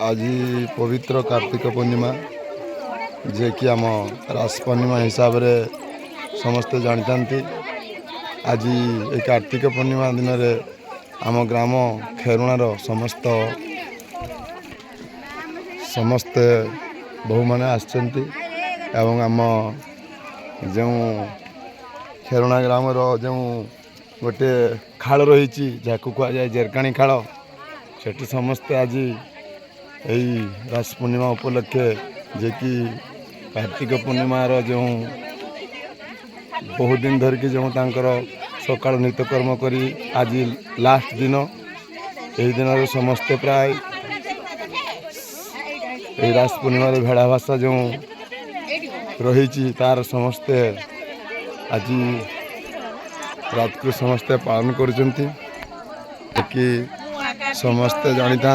आज पवित्र कार्तिक पूर्णिमा जे कि आम रास पूर्णिमा हिसाब रे समस्ते जानते। आज ये कार्तिक पूर्णिमा दिन में आम ग्राम खेरुणार समस्ते बहु मैंने आसम आम जो खेरुणा ग्राम जो गोटे खाल रही जहाँ कह जाए जेरकाणी खाल से समस्ते आज यही रास पूर्णिमा उपलक्षे जे कि कार्तिक पूर्णिमार जो बहुत दिन धरिकी जो सका नित्यकर्म करी आज लास्ट दिन यही दिन समस्ते प्राय यही रास पूर्णिमा भेड़ा भाषा जो रही तार समस्ते आज रात को समस्ते पालन कर समस्ते जानी था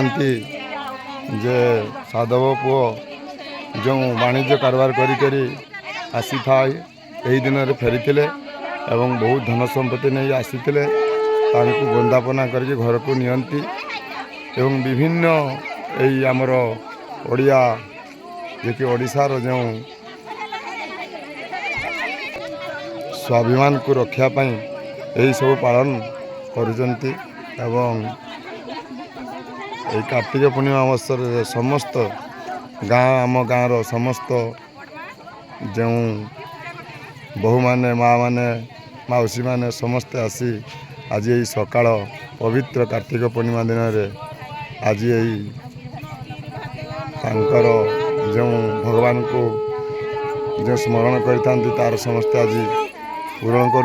जे साधव पुओ जो वाणिज्य कारबार करी आसी था यही दिन में फेरी एवं बहुत धन संपत्ति नहीं आसी वंदापना करके घर को नियंती एवं विभिन्न यही आमर ओडिया जे कि ओडिशार जो स्वाभिमान को रक्षापी यही सब पालन करुचंती एवं कार्तिक पूर्णिमा अवसर में समस्त गाँ आम गाँव समस्त जो बहु माने माँ माने मौसी माने समस्ते आसी आज यही सकाळ पवित्र कार्तिक पूर्णिमा दिन में आज यही तांकर जो भगवान को जो स्मरण करता तार समस्ते आज पूरण कर।